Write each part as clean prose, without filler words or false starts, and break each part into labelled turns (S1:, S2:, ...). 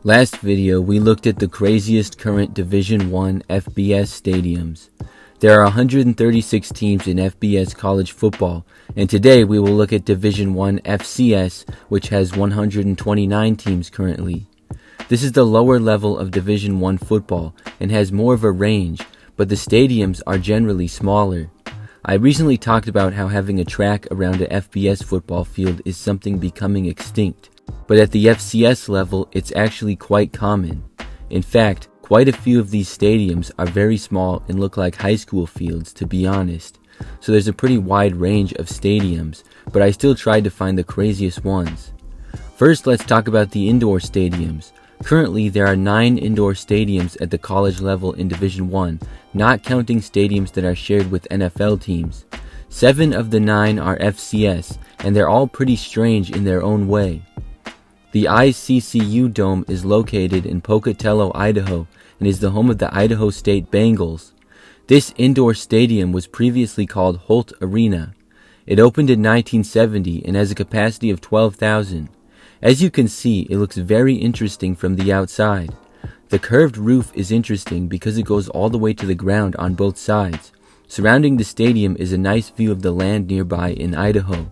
S1: Last video, we looked at the craziest current Division I FBS stadiums. There are 136 teams in FBS college football, and today we will look at Division I FCS, which has 129 teams currently. This is the lower level of Division I football and has more of a range, but the stadiums are generally smaller. I recently talked about how having a track around a FBS football field is something becoming extinct. But at the FCS level, it's actually quite common. In fact, quite a few of these stadiums are very small and look like high school fields, to be honest. So there's a pretty wide range of stadiums, but I still tried to find the craziest ones. First, let's talk about the indoor stadiums. Currently, there are 9 indoor stadiums at the college level in Division I, not counting stadiums that are shared with NFL teams. 7 of the 9 are FCS, and they're all pretty strange in their own way. The ICCU Dome is located in Pocatello, Idaho, and is the home of the Idaho State Bengals. This indoor stadium was previously called Holt Arena. It opened in 1970 and has a capacity of 12,000. As you can see, it looks very interesting from the outside. The curved roof is interesting because it goes all the way to the ground on both sides. Surrounding the stadium is a nice view of the land nearby in Idaho.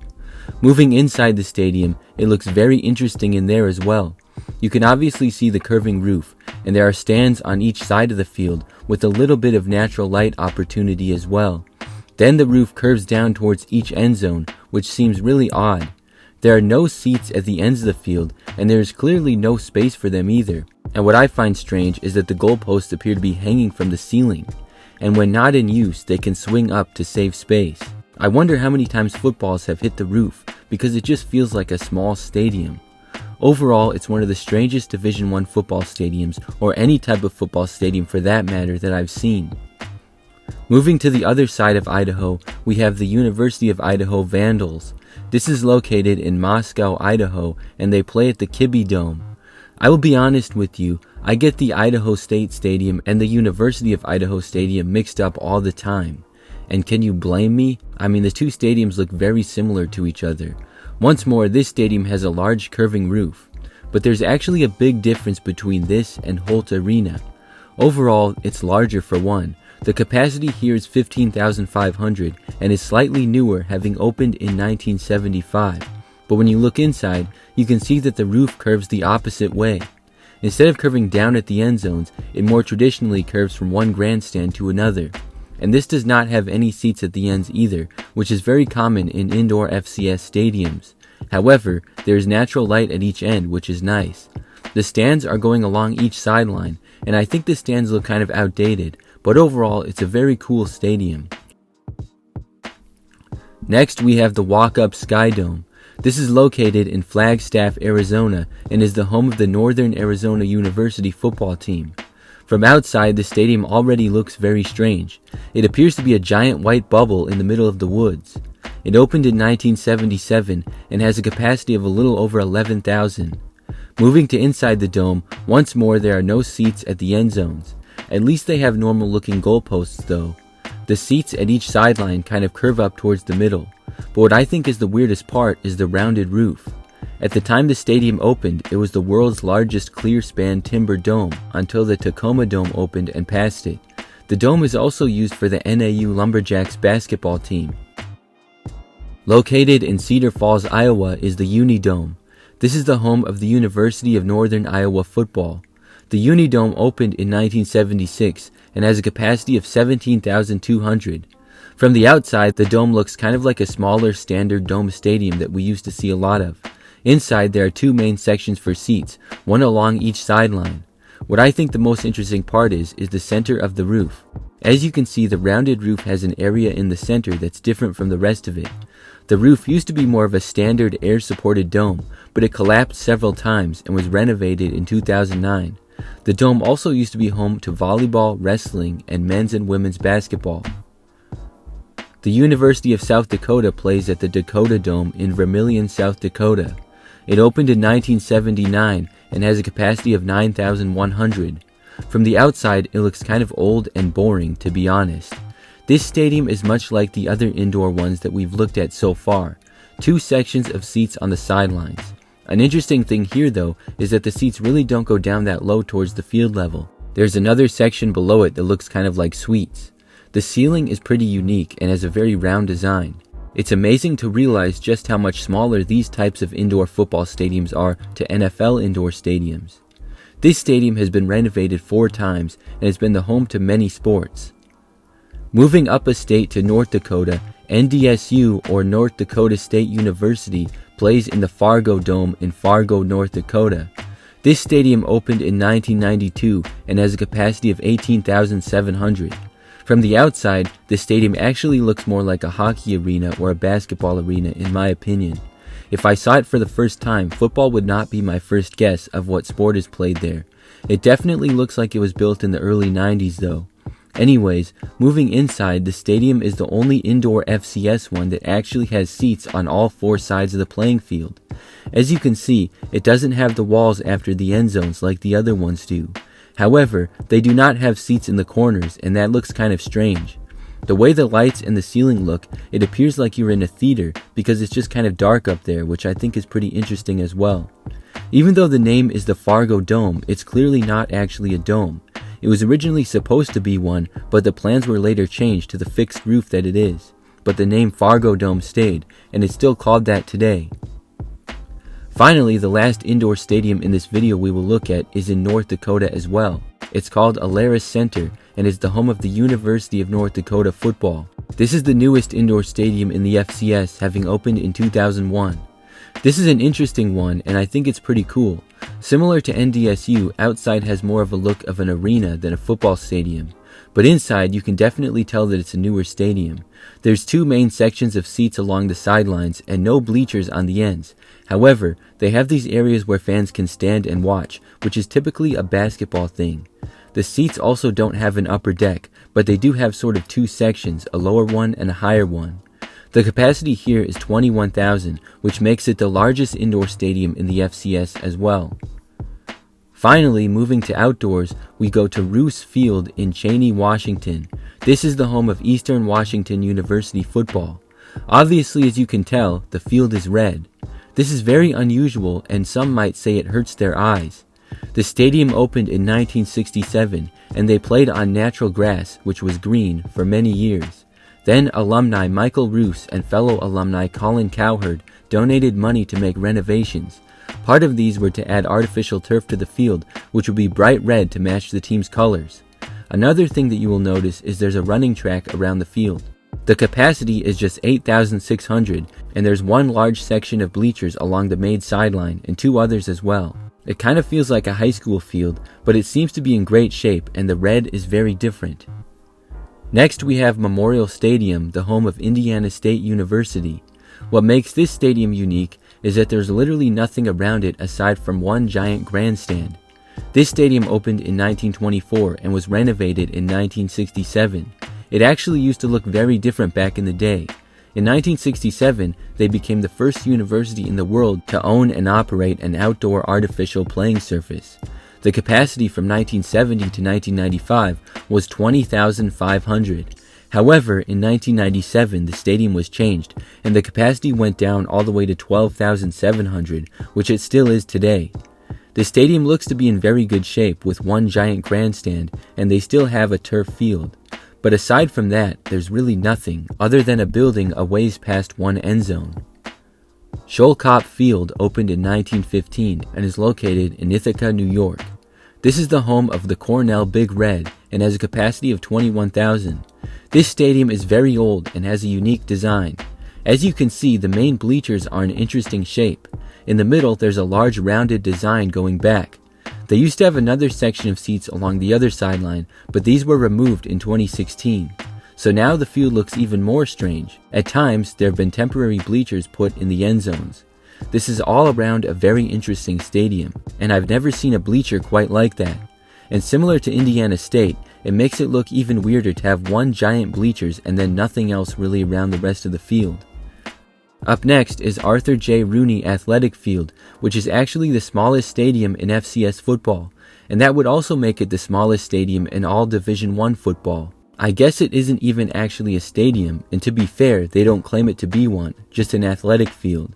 S1: Moving inside the stadium, it looks very interesting in there as well. You can obviously see the curving roof, and there are stands on each side of the field with a little bit of natural light opportunity as well. Then the roof curves down towards each end zone, which seems really odd. There are no seats at the ends of the field, and there is clearly no space for them either. And what I find strange is that the goalposts appear to be hanging from the ceiling, and when not in use, they can swing up to save space. I wonder how many times footballs have hit the roof, because it just feels like a small stadium. Overall, it's one of the strangest Division I football stadiums, or any type of football stadium for that matter, that I've seen. Moving to the other side of Idaho, we have the University of Idaho Vandals. This is located in Moscow, Idaho, and they play at the Kibbe Dome. I will be honest with you, I get the Idaho State Stadium and the University of Idaho Stadium mixed up all the time. And can you blame me? I mean, the two stadiums look very similar to each other. Once more, this stadium has a large curving roof. But there's actually a big difference between this and Holt Arena. Overall, it's larger for one. The capacity here is 15,500 and is slightly newer, having opened in 1975. But when you look inside, you can see that the roof curves the opposite way. Instead of curving down at the end zones, it more traditionally curves from one grandstand to another. And this does not have any seats at the ends either, which is very common in indoor FCS stadiums. However, there is natural light at each end, which is nice. The stands are going along each sideline, and I think the stands look kind of outdated, but overall it's a very cool stadium. Next we have the Walk-Up Sky Dome. This is located in Flagstaff, Arizona, and is the home of the Northern Arizona University football team. From outside, the stadium already looks very strange. It appears to be a giant white bubble in the middle of the woods. It opened in 1977 and has a capacity of a little over 11,000. Moving to inside the dome, once more there are no seats at the end zones. At least they have normal looking goalposts though. The seats at each sideline kind of curve up towards the middle. But what I think is the weirdest part is the rounded roof. At the time the stadium opened, it was the world's largest clear-span timber dome until the Tacoma Dome opened and passed it. The dome is also used for the NAU Lumberjacks basketball team. Located in Cedar Falls, Iowa is the Unidome. This is the home of the University of Northern Iowa football. The Unidome opened in 1976 and has a capacity of 17,200. From the outside, the dome looks kind of like a smaller standard dome stadium that we used to see a lot of. Inside, there are 2 main sections for seats, one along each sideline. What I think the most interesting part is the center of the roof. As you can see, the rounded roof has an area in the center that's different from the rest of it. The roof used to be more of a standard air-supported dome, but it collapsed several times and was renovated in 2009. The dome also used to be home to volleyball, wrestling, and men's and women's basketball. The University of South Dakota plays at the Dakota Dome in Vermillion, South Dakota. It opened in 1979 and has a capacity of 9,100. From the outside, it looks kind of old and boring, to be honest. This stadium is much like the other indoor ones that we've looked at so far. 2 sections of seats on the sidelines. An interesting thing here though is that the seats really don't go down that low towards the field level. There's another section below it that looks kind of like suites. The ceiling is pretty unique and has a very round design. It's amazing to realize just how much smaller these types of indoor football stadiums are to NFL indoor stadiums. This stadium has been renovated 4 times and has been the home to many sports. Moving up a state to North Dakota, NDSU or North Dakota State University plays in the Fargo Dome in Fargo, North Dakota. This stadium opened in 1992 and has a capacity of 18,700. From the outside, the stadium actually looks more like a hockey arena or a basketball arena in my opinion. If I saw it for the first time, football would not be my first guess of what sport is played there. It definitely looks like it was built in the early 90s though. Anyways, moving inside, the stadium is the only indoor FCS one that actually has seats on all 4 sides of the playing field. As you can see, it doesn't have the walls after the end zones like the other ones do. However, they do not have seats in the corners, and that looks kind of strange. The way the lights and the ceiling look, it appears like you're in a theater because it's just kind of dark up there, which I think is pretty interesting as well. Even though the name is the Fargo Dome, it's clearly not actually a dome. It was originally supposed to be one, but the plans were later changed to the fixed roof that it is. But the name Fargo Dome stayed, and it's still called that today. Finally, the last indoor stadium in this video we will look at is in North Dakota as well. It's called Alaris Center and is the home of the University of North Dakota football. This is the newest indoor stadium in the FCS, having opened in 2001. This is an interesting one and I think it's pretty cool. Similar to NDSU, outside has more of a look of an arena than a football stadium. But inside, you can definitely tell that it's a newer stadium. There's 2 main sections of seats along the sidelines and no bleachers on the ends. However, they have these areas where fans can stand and watch, which is typically a basketball thing. The seats also don't have an upper deck, but they do have sort of 2 sections, a lower one and a higher one. The capacity here is 21,000, which makes it the largest indoor stadium in the FCS as well. Finally, moving to outdoors, we go to Roos Field in Cheney, Washington. This is the home of Eastern Washington University football. Obviously, as you can tell, the field is red. This is very unusual and some might say it hurts their eyes. The stadium opened in 1967 and they played on natural grass, which was green, for many years. Then alumni Michael Roos and fellow alumni Colin Cowherd donated money to make renovations. Part of these were to add artificial turf to the field, which would be bright red to match the team's colors. Another thing that you will notice is there's a running track around the field. The capacity is just 8,600, and there's 1 large section of bleachers along the main sideline and 2 others as well. It kind of feels like a high school field, but it seems to be in great shape and the red is very different. Next we have Memorial Stadium, the home of Indiana State University. What makes this stadium unique is that there's literally nothing around it aside from 1 giant grandstand. This stadium opened in 1924 and was renovated in 1967. It actually used to look very different back in the day. In 1967, they became the first university in the world to own and operate an outdoor artificial playing surface. The capacity from 1970 to 1995 was 20,500. However, in 1997, the stadium was changed, and the capacity went down all the way to 12,700, which it still is today. The stadium looks to be in very good shape with 1 giant grandstand, and they still have a turf field. But aside from that, there's really nothing other than a building a ways past 1 end zone. Sholcop Field opened in 1915 and is located in Ithaca, New York. This is the home of the Cornell Big Red and has a capacity of 21,000. This stadium is very old and has a unique design. As you can see, the main bleachers are an interesting shape. In the middle, there's a large rounded design going back. They used to have another section of seats along the other sideline, but these were removed in 2016. So now the field looks even more strange. At times, there have been temporary bleachers put in the end zones. This is all around a very interesting stadium, and I've never seen a bleacher quite like that. And similar to Indiana State, it makes it look even weirder to have 1 giant bleachers and then nothing else really around the rest of the field. Up next is Arthur J. Rooney Athletic Field, which is actually the smallest stadium in FCS football, and that would also make it the smallest stadium in all Division I football. I guess it isn't even actually a stadium, and to be fair, they don't claim it to be one, just an athletic field.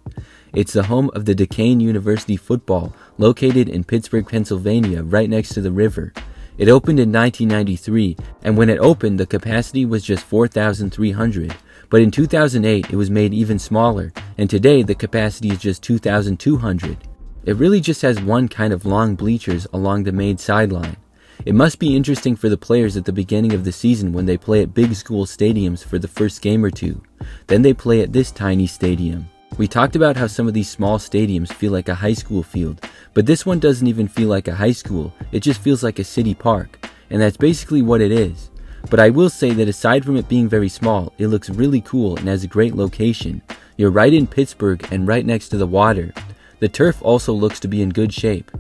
S1: It's the home of the Duquesne University football, located in Pittsburgh, Pennsylvania, right next to the river. It opened in 1993, and when it opened, the capacity was just 4,300. But in 2008, it was made even smaller, and today the capacity is just 2,200. It really just has one kind of long bleachers along the main sideline. It must be interesting for the players at the beginning of the season when they play at big school stadiums for the first game or two. Then they play at this tiny stadium. We talked about how some of these small stadiums feel like a high school field, but this one doesn't even feel like a high school, it just feels like a city park, and that's basically what it is. But I will say that aside from it being very small, it looks really cool and has a great location. You're right in Pittsburgh and right next to the water. The turf also looks to be in good shape.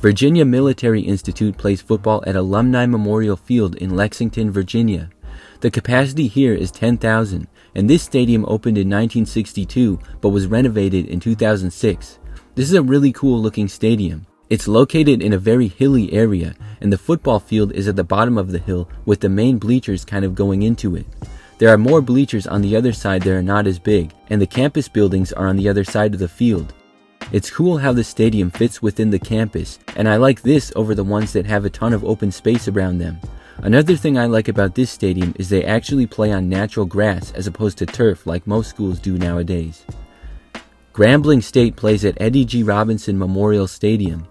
S1: Virginia Military Institute plays football at Alumni Memorial Field in Lexington, Virginia. The capacity here is 10,000, and this stadium opened in 1962 but was renovated in 2006. This is a really cool looking stadium. It's located in a very hilly area, and the football field is at the bottom of the hill with the main bleachers kind of going into it. There are more bleachers on the other side that are not as big, and the campus buildings are on the other side of the field. It's cool how the stadium fits within the campus, and I like this over the ones that have a ton of open space around them. Another thing I like about this stadium is they actually play on natural grass as opposed to turf like most schools do nowadays. Grambling State plays at Eddie G. Robinson Memorial Stadium.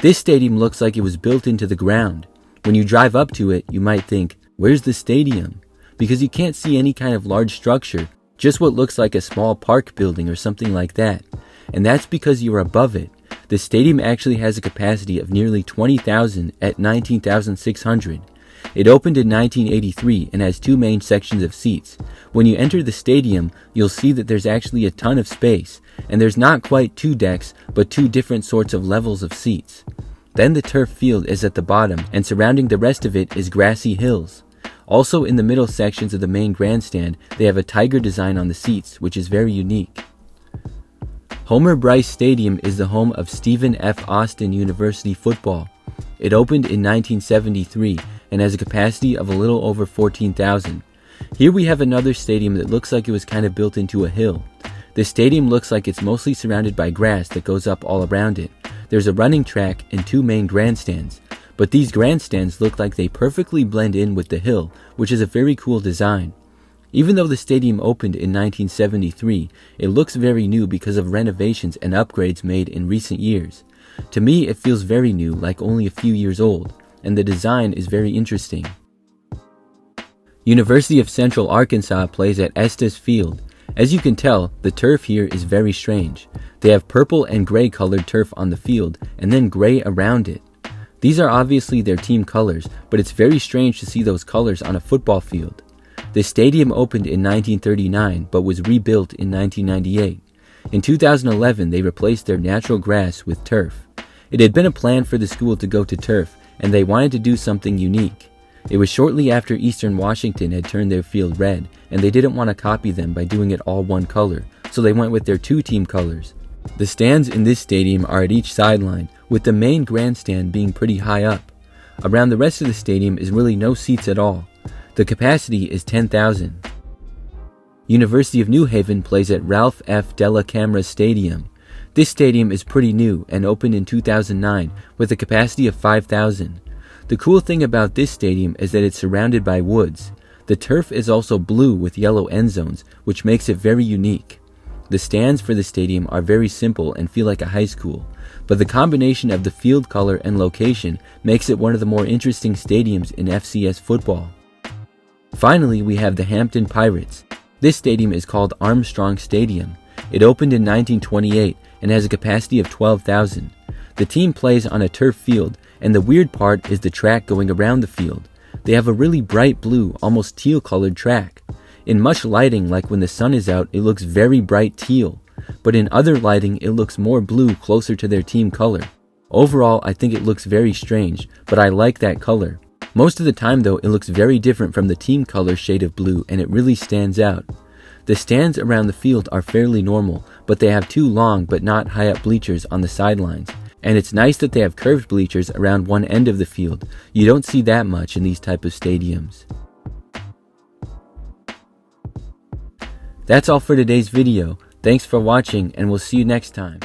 S1: This stadium looks like it was built into the ground. When you drive up to it, you might think, where's the stadium? Because you can't see any kind of large structure, just what looks like a small park building or something like that. And that's because you're above it. The stadium actually has a capacity of nearly 20,000 at 19,600. It opened in 1983 and has two main sections of seats. When you enter the stadium, you'll see that there's actually a ton of space, and there's not quite two decks, but two different sorts of levels of seats. Then the turf field is at the bottom, and surrounding the rest of it is grassy hills. Also in the middle sections of the main grandstand, they have a tiger design on the seats, which is very unique. Homer Bryce Stadium is the home of Stephen F. Austin University football. It opened in 1973 and has a capacity of a little over 14,000. Here we have another stadium that looks like it was kind of built into a hill. The stadium looks like it's mostly surrounded by grass that goes up all around it. There's a running track and two main grandstands, but these grandstands look like they perfectly blend in with the hill, which is a very cool design. Even though the stadium opened in 1973, it looks very new because of renovations and upgrades made in recent years. To me, it feels very new, like only a few years old, and the design is very interesting. University of Central Arkansas plays at Estes Field. As you can tell, the turf here is very strange. They have purple and gray colored turf on the field, and then gray around it. These are obviously their team colors, but it's very strange to see those colors on a football field. The stadium opened in 1939 but was rebuilt in 1998. In 2011, they replaced their natural grass with turf. It had been a plan for the school to go to turf, and they wanted to do something unique. It was shortly after Eastern Washington had turned their field red, and they didn't want to copy them by doing it all one color, so they went with their two team colors. The stands in this stadium are at each sideline, with the main grandstand being pretty high up. Around the rest of the stadium is really no seats at all. The capacity is 10,000. University of New Haven plays at Ralph F. Della Camera Stadium. This stadium is pretty new and opened in 2009 with a capacity of 5,000. The cool thing about this stadium is that it's surrounded by woods. The turf is also blue with yellow end zones, which makes it very unique. The stands for the stadium are very simple and feel like a high school, but the combination of the field color and location makes it one of the more interesting stadiums in FCS football. Finally, we have the Hampton Pirates. This stadium is called Armstrong Stadium. It opened in 1928 and has a capacity of 12,000. The team plays on a turf field, and the weird part is the track going around the field. They have a really bright blue, almost teal colored track. In much lighting, like when the sun is out, it looks very bright teal, but in other lighting, it looks more blue, closer to their team color. Overall, I think it looks very strange, but I like that color. Most of the time though, it looks very different from the team color shade of blue, and it really stands out. The stands around the field are fairly normal, but they have two long but not high up bleachers on the sidelines. And it's nice that they have curved bleachers around one end of the field. You don't see that much in these type of stadiums. That's all for today's video. Thanks for watching, and we'll see you next time.